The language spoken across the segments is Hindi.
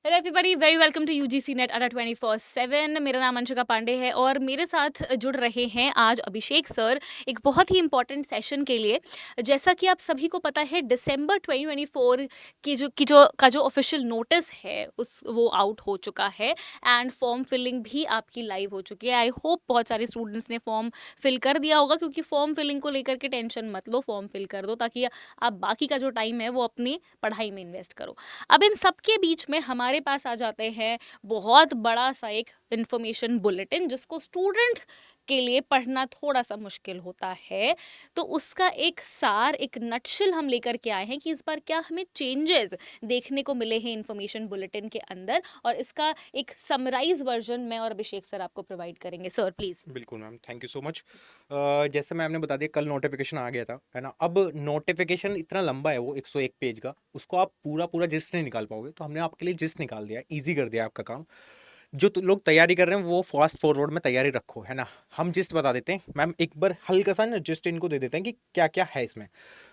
Hello everybody, very welcome to UGC NET Adda 24/7। मेरा नाम अंशिका पांडे है और मेरे साथ जुड़ रहे हैं आज अभिषेक सर एक बहुत ही इंपॉर्टेंट सेशन के लिए। जैसा कि आप सभी को पता है, दिसंबर 2024 का जो ऑफिशियल नोटिस है उस वो आउट हो चुका है एंड फॉर्म फिलिंग भी आपकी लाइव हो चुकी है। आई होप बहुत सारे स्टूडेंट्स ने फॉर्म फिल कर दिया होगा, क्योंकि फॉर्म फिलिंग को लेकर के टेंशन मत लो, फॉर्म फिल कर दो ताकि आप बाकी का जो टाइम है वो अपनी पढ़ाई में इन्वेस्ट करो। अब इन सब के बीच में हमारे पास आ जाते हैं बहुत बड़ा सा एक इंफॉर्मेशन बुलेटिन, जिसको स्टूडेंट के लिए पढ़ना थोड़ा सा मुश्किल होता है। तो उसका एक सार, एक नटशेल हम लेकर के आए हैं कि इस बार क्या हमें चेंजेस देखने को मिले हैं इंफॉर्मेशन बुलेटिन के अंदर, और इसका एक समराइज वर्जन मैं और अभिषेक सर आपको प्रोवाइड करेंगे। Sir please. बिल्कुल ma'am, thank you so much. जैसे मैम ने बता दिया, कल नोटिफिकेशन आ गया था, है ना। अब नोटिफिकेशन इतना लंबा है, वो 101 पेज का, उसको आप पूरा पूरा जिस्ट नहीं निकाल पाओगे, तो हमने आपके लिए जिस्ट निकाल दिया, इजी कर दिया आपका काम। जो लोग तैयारी कर रहे हैं वो फास्ट फॉरवर्ड में तैयारी रखो, है ना। हम जिस्ट बता देते हैं मैम, एक बार हल्का सा ना जिस्ट इनको दे देते हैं कि क्या क्या है इसमें।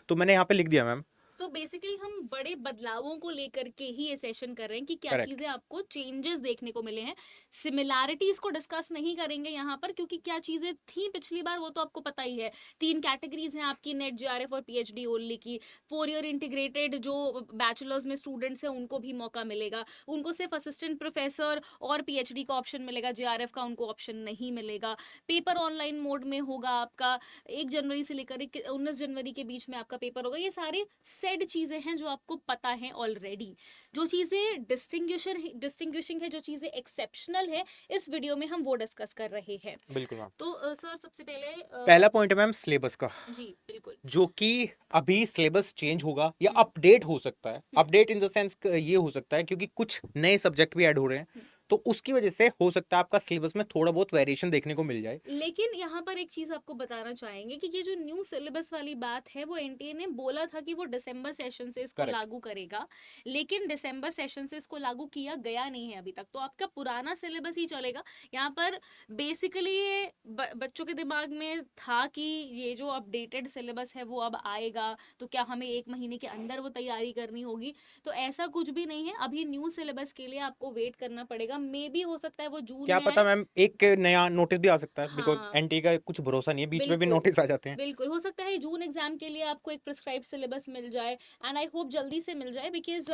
तो मैंने यहाँ पे लिख दिया मैम। सो बेसिकली हम बड़े बदलावों को लेकर के ही ये सेशन कर रहे हैं कि क्या करेक्ट। चीजें आपको चेंजेस देखने को मिले हैं। सिमिलैरिटीज को डिस्कस नहीं करेंगे यहाँ पर, क्योंकि क्या चीजें थी पिछली बार वो तो आपको पता ही है। 3 कैटेगरीज हैं आपकी, नेट, जेआरएफ और पीएचडी ओनली की। 4 ईयर इंटीग्रेटेड जो बैचलर्स में स्टूडेंट्स हैं उनको भी मौका मिलेगा, उनको सिर्फ असिस्टेंट प्रोफेसर और पीएचडी का ऑप्शन मिलेगा, जेआरएफ का उनको ऑप्शन नहीं मिलेगा। पेपर ऑनलाइन मोड में होगा आपका, 1 जनवरी से लेकर 19 जनवरी के बीच में आपका पेपर होगा। ये सारे सेड चीजें हैं जो आपको पता है ऑलरेडी। जो चीजें डिस्टिंग्विशिंग है, जो चीजें एक्सेप्शनल है, इस वीडियो में हम वो डिस्कस कर रहे हैं। बिल्कुल मैम। तो सर सबसे पहले पहला पॉइंट है मैम सिलेबस का, जी बिल्कुल। जो कि अभी सिलेबस चेंज होगा या हम्म। अपडेट हो सकता है। हम्म। अपडेट इन द सेंस ये हो सकता है क्योंकि कुछ नए सब्जेक्ट भी ऐड हो रहे हैं, हम्म। तो उसकी वजह से हो सकता है आपका सिलेबस में थोड़ा बहुत वेरिएशन देखने को मिल जाए। लेकिन यहाँ पर एक चीज आपको बताना चाहेंगे कि ये जो न्यू सिलेबस वाली बात है, वो एनटीए ने बोला था कि वो दिसंबर सेशन से इसको करेक्ट। लागू करेगा, लेकिन दिसंबर सेशन से इसको लागू किया गया नहीं है अभी तक। तो आपका पुराना सिलेबस ही चलेगा यहाँ पर। बेसिकली ये बच्चों के दिमाग में था कि ये जो अपडेटेड सिलेबस है वो अब आएगा, तो क्या हमें 1 महीने के अंदर वो तैयारी करनी होगी। तो ऐसा कुछ भी नहीं है, अभी न्यू सिलेबस के लिए आपको वेट करना पड़ेगा। मे भी हो सकता है वो जून क्या में पता आए। मैम, एक नया नोटिस भी आ सकता है, बिकॉज हाँ एनटी का कुछ भरोसा नहीं है, बीच में भी बिल्कुल। नोटिस आ जाते हैं। बिल्कुल हो सकता है जून एग्जाम के लिए आपको एक प्रिस्क्राइब सिलेबस मिल जाए, एंड आई होप जल्दी से मिल जाए, बिकॉज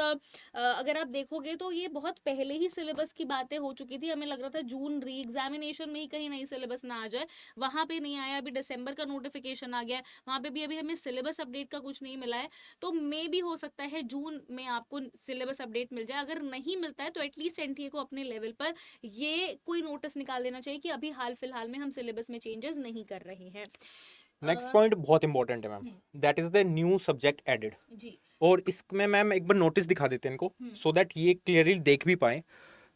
अगर आप देखोगे तो ये बहुत पहले ही सिलेबस की बातें हो चुकी थी। हमें लग रहा था जून री एग्जामिनेशन में ही कहीं नई सिलेबस ना आ जाए, वहां पे नहीं आया। अभी दिसंबर का नोटिफिकेशन आ गया है, वहां पे भी अभी हमें सिलेबस अपडेट का कुछ नहीं मिला है। तो मे भी हो सकता है जून में आपको सिलेबस अपडेट मिल जाए। अगर नहीं मिलता है तो एटलीस्ट एनटीए को अपने लेवल पर ये कोई नोटिस निकाल देना चाहिए कि अभी हाल फिलहाल में हम सिलेबस में चेंजेस नहीं कर रहे हैं। नेक्स्ट अ, पॉइंट बहुत इंपॉर्टेंट है ma'am, hmm. That is the new subject added. जी। और इसमें मैम एक बार नोटिस दिखा देते हैं इनको, हम्म। सो दैट ये क्लियरली देख भी पाए।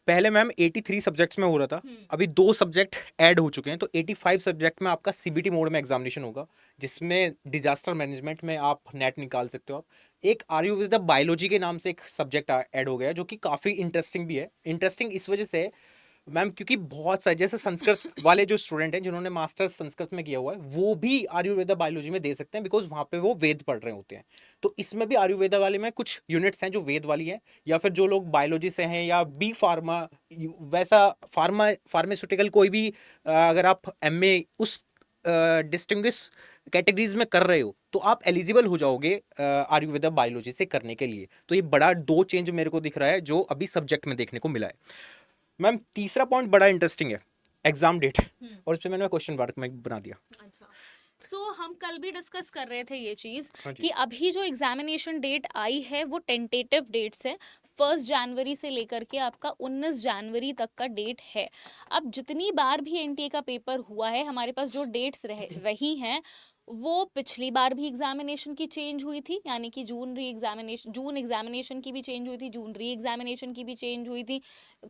पहले मैम 83 सब्जेक्ट्स में हो रहा था, हम्म। अभी 2 सब्जेक्ट ऐड हो चुके हैं, तो 85 सब्जेक्ट में आपका सीबीटी मोड में एग्जामिनेशन होगा, जिसमें डिजास्टर मैनेजमेंट में आप नेट निकाल सकते हो आप। एक आयुर्वेद बायोलॉजी के नाम से एक सब्जेक्ट ऐड हो गया है, जो कि काफ़ी इंटरेस्टिंग भी है। इंटरेस्टिंग इस वजह से मैम, क्योंकि बहुत सारे जैसे संस्कृत वाले जो स्टूडेंट हैं जिन्होंने मास्टर्स संस्कृत में किया हुआ है, वो भी आयुर्वेदा बायोलॉजी में दे सकते हैं, बिकॉज वहाँ पे वो वेद पढ़ रहे होते हैं। तो इसमें भी आयुर्वेदा वाले में कुछ यूनिट्स हैं जो वेद वाली है, या फिर जो लोग बायोलॉजी से हैं या बी फार्मा, वैसा फार्मास्यूटिकल कोई भी, अगर आप एमए उस डिस्टिंग्विश कैटेगरीज में कर रहे हो, तो आप एलिजिबल हो जाओगे आयुर्वेदा बायोलॉजी से करने के लिए। तो ये बड़ा 2 चेंज मेरे को दिख रहा है जो अभी सब्जेक्ट में देखने को मिला है। मैम तीसरा पॉइंट बड़ा इंटरेस्टिंग है, एग्जाम डेट। हम्म। और इसमें मैंने क्वेश्चन मार्क में बना दिया। अच्छा। हम कल भी डिस्कस कर रहे थे ये चीज हाँ जी। कि अभी जो एग्जामिनेशन डेट आई है वो टेंटेटिव डेट्स है। 1 जनवरी से लेकर के आपका 19 जनवरी तक का डेट है। अब जितनी बार भी एनटीए का पेपर हुआ है, हमारे पास जो डेट्स रही हैं, वो पिछली बार भी एग्जामिनेशन की चेंज हुई थी, यानी कि जून एग्जामिनेशन की भी चेंज हुई थी, जून री एग्जामिनेशन की भी चेंज हुई थी।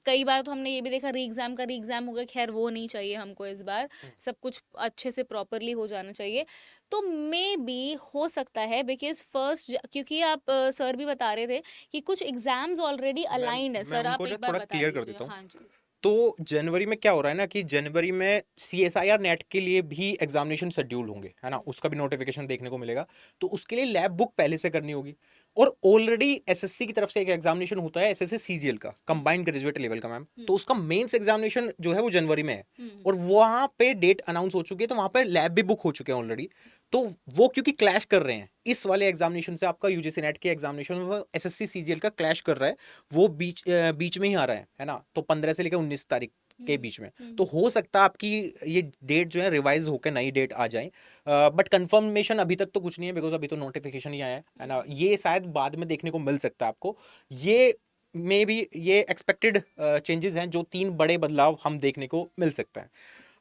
कई बार तो हमने ये भी देखा री एग्जाम का री एग्जाम हो गया। खैर वो नहीं चाहिए हमको इस बार, सब कुछ अच्छे से प्रॉपरली हो जाना चाहिए। तो मे बी हो सकता है, बिकॉज क्योंकि आप सर भी बता रहे थे कि कुछ एग्जाम्स ऑलरेडी मैम अलाइंड है। मैं सर आप उनको जो एक बार थोड़ा बता क्लियर कर दीजिए। देता हूँ। हाँ जी। तो जनवरी में क्या हो रहा है ना, कि जनवरी में CSIR नेट के लिए भी एग्जामिनेशन शेड्यूल होंगे, है ना, हम्म। उसका भी नोटिफिकेशन देखने को मिलेगा। तो उसके लिए लैब बुक पहले से करनी होगी। और ऑलरेडी एसएससी की तरफ से एक एग्जामिनेशन होता है, एसएससी सीजीएल का, कंबाइंड ग्रेजुएट लेवल का मैम। तो उसका मेंस एग्जामिनेशन जो है वो जनवरी में है, और वहां पे डेट अनाउंस हो चुकी है, तो वहां पे लैब भी बुक हो चुके हैं ऑलरेडी। तो वो क्योंकि क्लैश कर रहे हैं इस वाले एग्जामिनेशन से, आपका यूजीसी नेट के एग्जामिनेशन में एसएससी सीजीएल का क्लैश कर रहा है, वो बीच में ही आ रहा है ना, तो 15 से लेकर 19 तारीख के बीच में। तो हो सकता है आपकी ये डेट जो है रिवाइज होकर नई डेट आ जाए, बट कंफर्मेशन अभी तक तो कुछ नहीं है, बिकॉज अभी तो नोटिफिकेशन ही आया है ना। ये शायद बाद में देखने को मिल सकता है आपको। ये मे भी ये एक्सपेक्टेड चेंजेस हैं, जो 3 बड़े बदलाव हम देखने को मिल सकता है।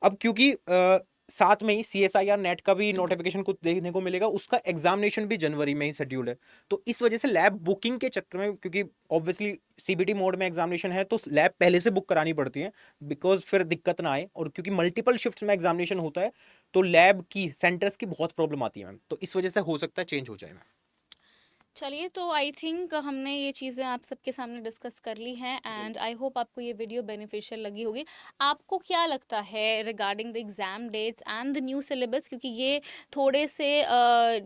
अब क्योंकि साथ में ही CSIR नेट का भी नोटिफिकेशन कुछ देखने को मिलेगा, उसका एग्जामिनेशन भी जनवरी में ही शेड्यूल है। तो इस वजह से लैब बुकिंग के चक्कर में, क्योंकि ऑब्वियसली सीबीटी मोड में एग्जामिनेशन है, तो लैब पहले से बुक करानी पड़ती है, बिकॉज फिर दिक्कत ना आए। और क्योंकि मल्टीपल शिफ्ट्स में एग्जामिनेशन होता है, तो लैब की सेंटर्स की बहुत प्रॉब्लम आती है मैम, तो इस वजह से हो सकता है चेंज हो जाए मैम। चलिए, तो आई थिंक हमने ये चीज़ें आप सबके सामने डिस्कस कर ली हैं, एंड आई होप आपको ये वीडियो बेनिफिशियल लगी होगी। आपको क्या लगता है regarding the exam dates and the new syllabus, क्योंकि ये थोड़े से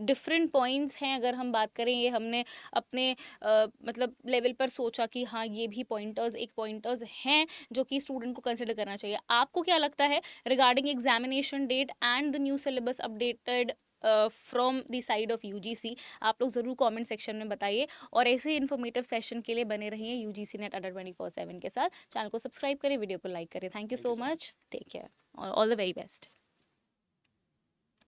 डिफरेंट पॉइंट्स हैं। अगर हम बात करें, ये हमने अपने मतलब लेवल पर सोचा कि हाँ, ये भी पॉइंटर्स हैं जो कि स्टूडेंट को कंसिडर करना चाहिए। आपको क्या लगता है regarding examination date and the new syllabus updated from the side of UGC? आप लोग ज़रूर कमेंट सेक्शन में बताइए, और ऐसे ही इन्फॉर्मेटिव सेशन के लिए बने रहिए यूजीसी नेट अड्डा 24/7 के साथ। चैनल को सब्सक्राइब करें, वीडियो को लाइक करें। Thank you so much, take care और ऑल द वेरी बेस्ट।